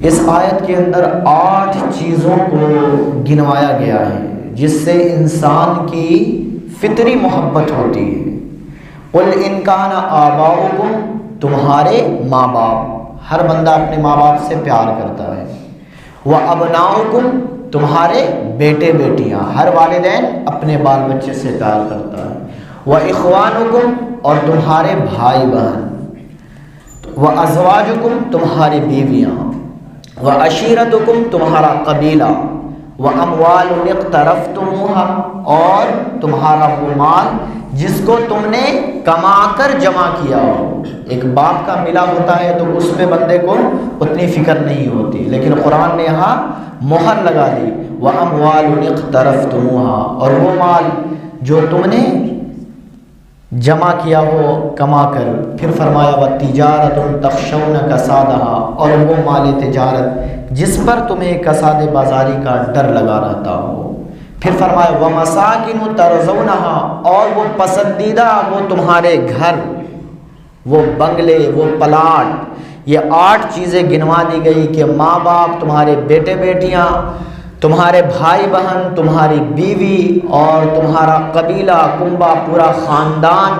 اس آیت کے اندر 8 چیزوں کو گنوایا گیا ہے جس سے انسان کی فطری محبت ہوتی ہے۔ قل ان کان آباؤکم، تمہارے ماں باپ، ہر بندہ اپنے ماں باپ سے پیار کرتا ہے۔ وابناؤکم، تمہارے بیٹے بیٹیاں، ہر والدین اپنے بال بچے سے پیار کرتا ہے۔ واخوانکم، اور تمہارے بھائی بہن۔ وازواجکم، تمہاری بیویاں۔ وعشیرتکم، تمہارا قبیلہ۔ واموال اقترفتموها، اور تمہارا وہ مال جس کو تم نے کما کر جمع کیا ہو۔ ایک باپ کا ملا ہوتا ہے تو اس پہ بندے کو اتنی فکر نہیں ہوتی، لیکن قرآن نے یہاں مہر لگا دی، واموال اقترفتموها، اور وہ مال جو تم نے جمع کیا ہو کما کر۔ پھر فرمایا وتجارۃ تخشون کسادها، اور وہ مال تجارت جس پر تمہیں کساد بازاری کا ڈر لگا رہتا ہو۔ پھر فرمایا ومساکن ترضونها، اور وہ پسندیدہ وہ تمہارے گھر، وہ بنگلے، وہ پلاٹ۔ یہ 8 چیزیں گنوا دی گئی کہ ماں باپ، تمہارے بیٹے بیٹیاں، تمہارے بھائی بہن، تمہاری بیوی، اور تمہارا قبیلہ، کنبہ، پورا خاندان،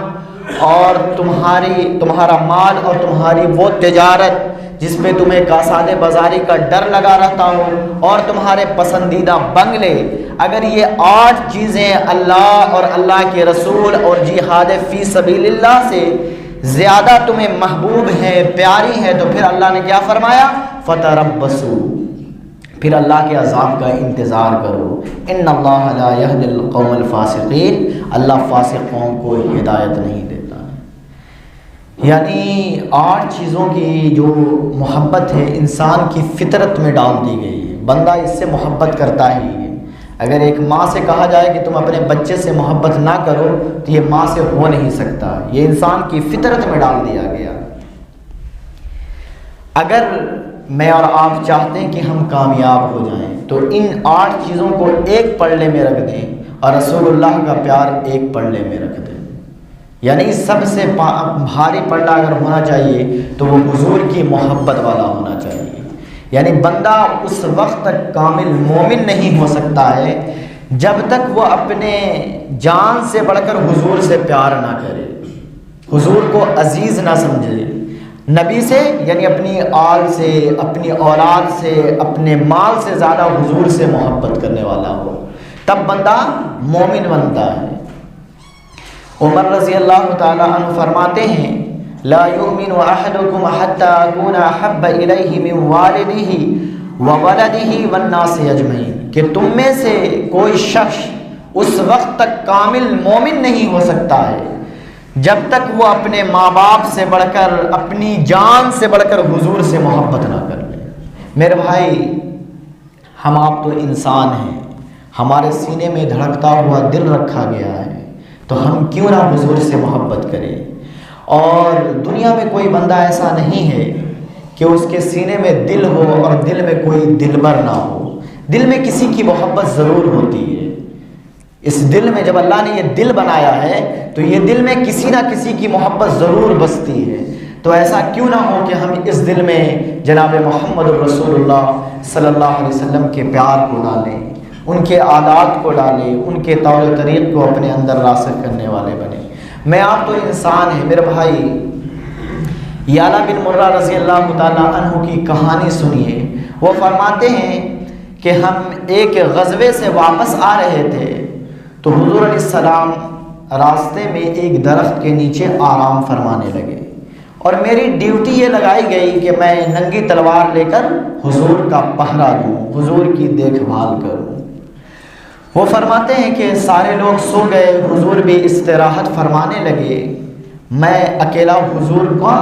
اور تمہارا مال، اور تمہاری وہ تجارت جس پہ تمہیں کاساد بازاری کا ڈر لگا رہتا ہو، اور تمہارے پسندیدہ بنگلے۔ اگر یہ 8 چیزیں اللہ اور اللہ کے رسول اور جہاد فی سبیل اللہ سے زیادہ تمہیں محبوب ہیں، پیاری ہیں، تو پھر اللہ نے کیا فرمایا؟ فتربصوا، پھر اللہ کے عذاب کا انتظار کرو۔ ان اللہ لا یہدی القوم الفاسقین، اللہ فاسق قوم کو ہدایت نہیں دیتا۔ یعنی 8 چیزوں کی جو محبت ہے انسان کی فطرت میں ڈال دی گئی ہے، بندہ اس سے محبت کرتا ہی ہے۔ اگر ایک ماں سے کہا جائے کہ تم اپنے بچے سے محبت نہ کرو تو یہ ماں سے ہو نہیں سکتا، یہ انسان کی فطرت میں ڈال دیا گیا۔ اگر میں اور آپ چاہتے ہیں کہ ہم کامیاب ہو جائیں تو ان 8 چیزوں کو ایک پلڑے میں رکھ دیں اور رسول اللہ کا پیار ایک پلڑے میں رکھ دیں۔ یعنی سب سے بھاری پلڑا اگر ہونا چاہیے تو وہ حضور کی محبت والا ہونا چاہیے۔ یعنی بندہ اس وقت تک کامل مومن نہیں ہو سکتا ہے جب تک وہ اپنے جان سے بڑھ کر حضور سے پیار نہ کرے، حضور کو عزیز نہ سمجھے، نبی سے یعنی اپنی آل سے، اپنی اولاد سے، اپنے مال سے زیادہ حضور سے محبت کرنے والا ہو، تب بندہ مومن بنتا ہے۔ عمر رضی اللہ تعالی عنہ فرماتے ہیں لا یؤمن احدکم حتی اکون احب الیہ من والدہ وولدہ والناس اجمعین، کہ تم میں سے کوئی شخص اس وقت تک کامل مومن نہیں ہو سکتا ہے جب تک وہ اپنے ماں باپ سے بڑھ کر، اپنی جان سے بڑھ کر حضور سے محبت نہ کر لے۔ میرے بھائی، ہم آپ تو انسان ہیں، ہمارے سینے میں دھڑکتا ہوا دل رکھا گیا ہے، تو ہم کیوں نہ حضور سے محبت کریں؟ اور دنیا میں کوئی بندہ ایسا نہیں ہے کہ اس کے سینے میں دل ہو اور دل میں کوئی دلبر نہ ہو۔ دل میں کسی کی محبت ضرور ہوتی ہے۔ اس دل میں جب اللہ نے یہ دل بنایا ہے تو یہ دل میں کسی نہ کسی کی محبت ضرور بستی ہے۔ تو ایسا کیوں نہ ہو کہ ہم اس دل میں جناب محمد رسول اللہ صلی اللہ علیہ وسلم کے پیار کو ڈالیں، ان کے عادات کو ڈالیں، ان کے طور طریق کو اپنے اندر راسخ کرنے والے بنیں۔ میں آپ تو انسان ہیں میرے بھائی۔ یعلا بن مرہ رضی اللہ تعالیٰ عنہ کی کہانی سنیے۔ وہ فرماتے ہیں کہ ہم ایک غزوے سے واپس آ رہے تھے تو حضور علیہ السلام راستے میں ایک درخت کے نیچے آرام فرمانے لگے، اور میری ڈیوٹی یہ لگائی گئی کہ میں ننگی تلوار لے کر حضور کا پہرا دوں، حضور کی دیکھ بھال کروں۔ وہ فرماتے ہیں کہ سارے لوگ سو گئے، حضور بھی استراحت فرمانے لگے، میں اکیلا حضور کا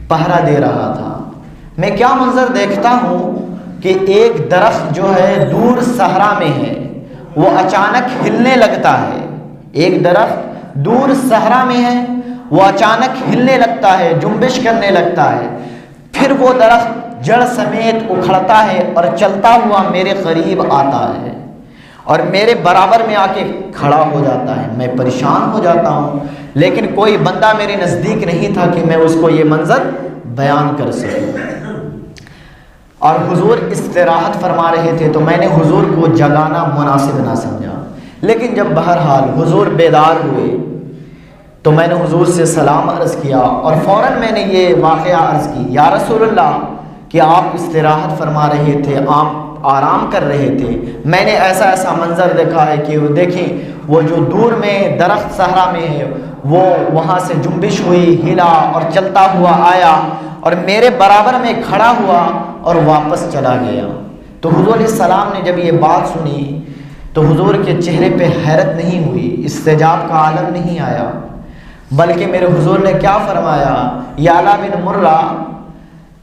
پہرا دے رہا تھا۔ میں کیا منظر دیکھتا ہوں کہ ایک درخت جو ہے دور صحرا میں ہے، وہ اچانک ہلنے لگتا ہے۔ ایک درخت دور صحرا میں ہے، وہ اچانک ہلنے لگتا ہے، جنبش کرنے لگتا ہے، پھر وہ درخت جڑ سمیت اکھڑتا ہے اور چلتا ہوا میرے قریب آتا ہے اور میرے برابر میں آ کے کھڑا ہو جاتا ہے۔ میں پریشان ہو جاتا ہوں، لیکن کوئی بندہ میرے نزدیک نہیں تھا کہ میں اس کو یہ منظر بیان کر سکوں۔ اور حضور استراحت فرما رہے تھے تو میں نے حضور کو جگانا مناسب نہ سمجھا، لیکن جب بہرحال حضور بیدار ہوئے تو میں نے حضور سے سلام عرض کیا اور فوراً میں نے یہ واقعہ عرض کی، یا رسول اللہ کہ آپ استراحت فرما رہے تھے، آپ آرام کر رہے تھے، میں نے ایسا ایسا منظر دیکھا ہے کہ وہ دیکھیں وہ جو دور میں درخت صحرا میں ہے وہ وہاں سے جنبش ہوئی، ہلا اور چلتا ہوا آیا اور میرے برابر میں کھڑا ہوا اور واپس چلا گیا۔ تو حضور علیہ السلام نے جب یہ بات سنی تو حضور کے چہرے پہ حیرت نہیں ہوئی، استعجاب کا عالم نہیں آیا، بلکہ میرے حضور نے کیا فرمایا، یعلا بن مرہ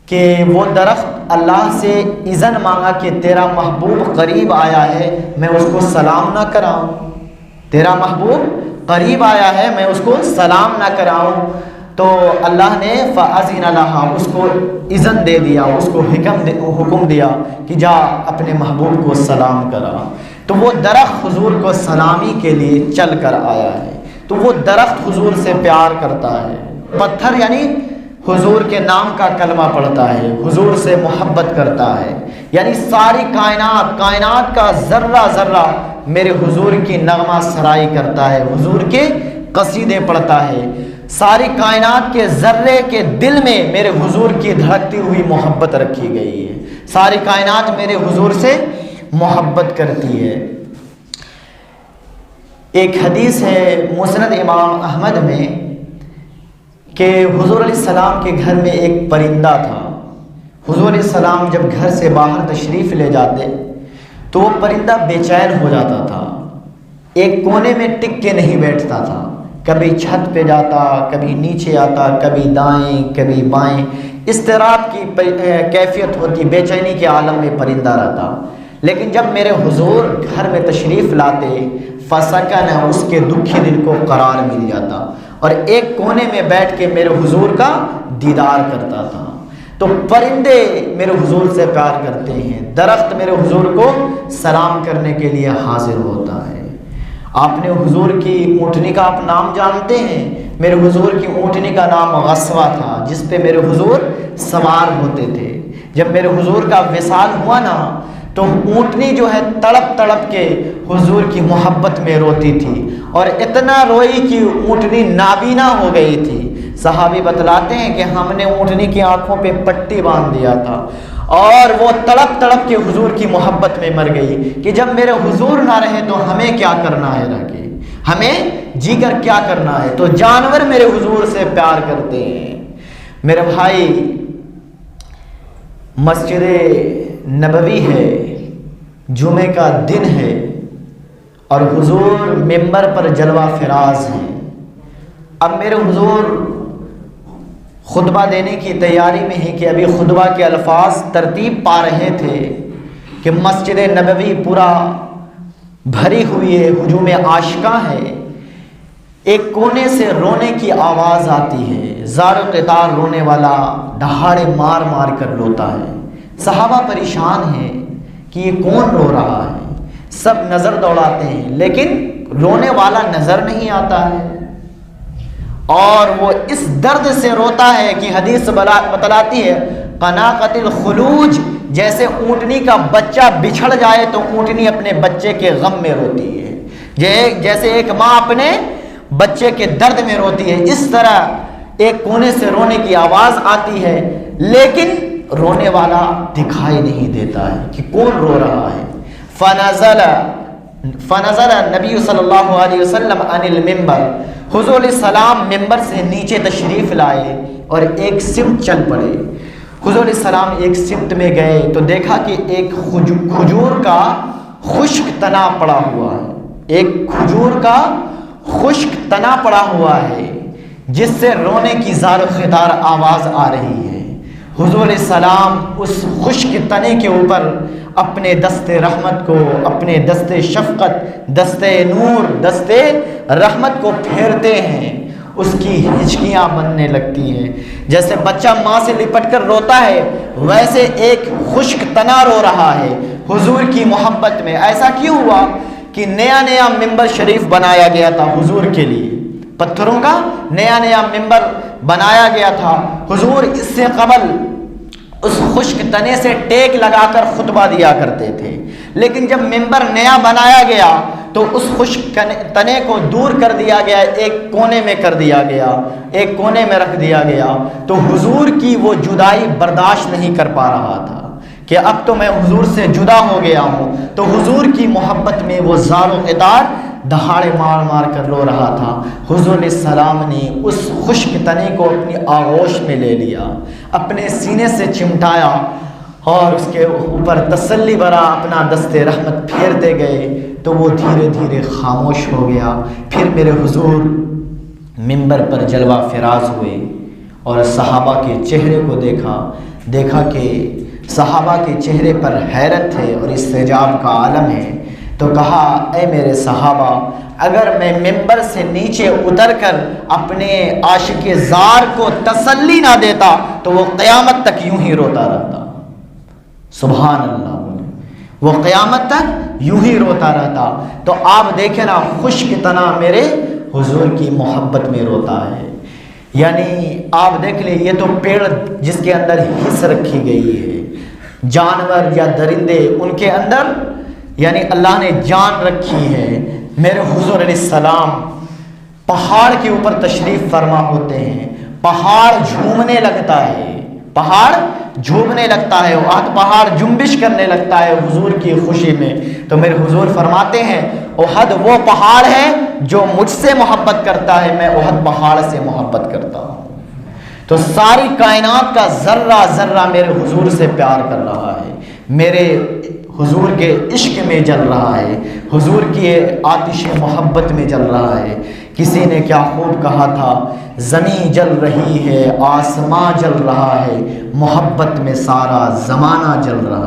کہ وہ درخت اللہ سے اذن مانگا کہ تیرا محبوب قریب آیا ہے، میں اس کو سلام نہ کراؤں، تیرا محبوب قریب آیا ہے میں اس کو سلام نہ کراؤں، تو اللہ نے فَأَذِنَ لَهَا اس کو اذن دے دیا، اس کو حکم دیا کہ جا اپنے محبوب کو سلام کرا۔ تو وہ درخت حضور کو سلامی کے لیے چل کر آیا ہے، تو وہ درخت حضور سے پیار کرتا ہے، پتھر یعنی حضور کے نام کا کلمہ پڑھتا ہے، حضور سے محبت کرتا ہے، یعنی ساری کائنات کا ذرہ ذرہ میرے حضور کی نغمہ سرائی کرتا ہے، حضور کے قصیدے پڑھتا ہے، ساری کائنات کے ذرے کے دل میں میرے حضور کی دھڑکتی ہوئی محبت رکھی گئی ہے، ساری کائنات میرے حضور سے محبت کرتی ہے۔ ایک حدیث ہے مسند امام احمد میں کہ حضور علیہ السلام کے گھر میں ایک پرندہ تھا، حضور علیہ السلام جب گھر سے باہر تشریف لے جاتے تو وہ پرندہ بے چین ہو جاتا تھا، ایک کونے میں ٹک کے نہیں بیٹھتا تھا، کبھی چھت پہ جاتا، کبھی نیچے آتا، کبھی دائیں کبھی بائیں، اضطراب کی کیفیت ہوتی، بے چینی کے عالم میں پرندہ رہتا۔ لیکن جب میرے حضور گھر میں تشریف لاتے فسکن اس کے دکھی دل کو قرار مل جاتا اور ایک کونے میں بیٹھ کے میرے حضور کا دیدار کرتا تھا۔ تو پرندے میرے حضور سے پیار کرتے ہیں، درخت میرے حضور کو سلام کرنے کے لیے حاضر ہوتا ہے۔ آپ نے حضور کی اونٹنی کا آپ نام جانتے ہیں، میرے حضور کی اونٹنی کا نام غصوہ تھا، جس پہ میرے حضور سوار ہوتے تھے۔ جب میرے حضور کا وصال ہوا نا تو اونٹنی جو ہے تڑپ تڑپ کے حضور کی محبت میں روتی تھی اور اتنا روئی کہ اونٹنی نابینا ہو گئی تھی۔ صحابی بتلاتے ہیں کہ ہم نے اونٹنی کی آنکھوں پہ پٹی باندھ دیا تھا اور وہ تڑپ تڑپ کے حضور کی محبت میں مر گئی کہ جب میرے حضور نہ رہے تو ہمیں کیا کرنا ہے رہ کے، ہمیں جی کر کیا کرنا ہے۔ تو جانور میرے حضور سے پیار کرتے ہیں۔ میرے بھائی، مسجد نبوی ہے، جمعے کا دن ہے اور حضور ممبر پر جلوہ فراز ہیں۔ اب میرے حضور خطبہ دینے کی تیاری میں ہے کہ ابھی خطبہ کے الفاظ ترتیب پا رہے تھے کہ مسجد نبوی پورا بھری ہوئی ہے، ہجوم عاشقاں ہے، ایک کونے سے رونے کی آواز آتی ہے، زار و قطار رونے والا دہاڑے مار مار کر روتا ہے۔ صحابہ پریشان ہیں کہ یہ کون رو رہا ہے، سب نظر دوڑاتے ہیں لیکن رونے والا نظر نہیں آتا ہے، اور وہ اس درد سے روتا ہے کہ حدیث بتلاتی ہے قناقۃ الخلوج، جیسے اونٹنی کا بچہ بچھڑ جائے تو اونٹنی اپنے بچے کے غم میں روتی ہے، جیسے ایک ماں اپنے بچے کے درد میں روتی ہے، اس طرح ایک کونے سے رونے کی آواز آتی ہے لیکن رونے والا دکھائی نہیں دیتا ہے کہ کون رو رہا ہے۔ فنزل نبی صلی اللہ علیہ وسلم عن المنبر، حضور علیہ السلام ممبر سے نیچے تشریف لائے اور ایک سمت چل پڑے۔ حضور علیہ السلام ایک سمت میں گئے تو دیکھا کہ ایک کھجور کا خشک تنا پڑا ہوا ہے، ایک کھجور کا خشک تنا پڑا ہوا ہے جس سے رونے کی زار و خطار آواز آ رہی ہے۔ حضور علیہ السلام اس خشک تنے کے اوپر اپنے دست رحمت کو، اپنے دست شفقت، دست نور، دست رحمت کو پھیرتے ہیں، اس کی ہچکیاں بننے لگتی ہیں، جیسے بچہ ماں سے لپٹ کر روتا ہے ویسے ایک خشک تنا رو رہا ہے حضور کی محبت میں۔ ایسا کیوں ہوا کہ نیا نیا ممبر شریف بنایا گیا تھا حضور کے لیے، پتھروں کا نیا نیا ممبر بنایا گیا تھا۔ حضور اس سے قبل اس خشک تنے سے ٹیک لگا کر خطبہ دیا کرتے تھے، لیکن جب ممبر نیا بنایا گیا تو اس خشک تنے کو دور کر دیا گیا، ایک کونے میں کر دیا گیا، ایک کونے میں رکھ دیا گیا، تو حضور کی وہ جدائی برداشت نہیں کر پا رہا تھا کہ اب تو میں حضور سے جدا ہو گیا ہوں، تو حضور کی محبت میں وہ زار و قطار دہاڑے مار مار کر رو رہا تھا۔ حضور علیہ السلام نے اس خشک تنے کو اپنی آغوش میں لے لیا، اپنے سینے سے چمٹایا اور اس کے اوپر تسلی بھرا اپنا دست رحمت پھیرتے گئے تو وہ دھیرے دھیرے خاموش ہو گیا۔ پھر میرے حضور منبر پر جلوہ فراز ہوئے اور صحابہ کے چہرے کو دیکھا کہ صحابہ کے چہرے پر حیرت ہے اور استعجاب کا عالم ہے، تو کہا اے میرے صحابہ، اگر میں منبر سے نیچے اتر کر اپنے عاشق زار کو تسلی نہ دیتا تو وہ قیامت تک یوں ہی روتا رہتا۔ سبحان اللہ، وہ قیامت تک یوں ہی روتا رہتا۔ تو آپ دیکھیں نا، خشک تنا میرے حضور کی محبت میں روتا ہے۔ یعنی آپ دیکھ لیں، یہ تو پیڑ جس کے اندر حص رکھی گئی ہے، جانور یا درندے ان کے اندر یعنی اللہ نے جان رکھی ہے۔ میرے حضور علیہ السلام پہاڑ کے اوپر تشریف فرما ہوتے ہیں، پہاڑ جھومنے لگتا ہے، پہاڑ جھومنے لگتا ہے، پہاڑ جنبش کرنے لگتا ہے حضور کی خوشی میں۔ تو میرے حضور فرماتے ہیں احد وہ پہاڑ ہے جو مجھ سے محبت کرتا ہے، میں احد پہاڑ سے محبت کرتا ہوں۔ تو ساری کائنات کا ذرہ ذرہ میرے حضور سے پیار کر رہا ہے، میرے حضور کے عشق میں جل رہا ہے، حضور کی آتش محبت میں جل رہا ہے۔ کسی نے کیا خوب کہا تھا، زمین جل رہی ہے، آسماں جل رہا ہے، محبت میں سارا زمانہ جل رہا ہے۔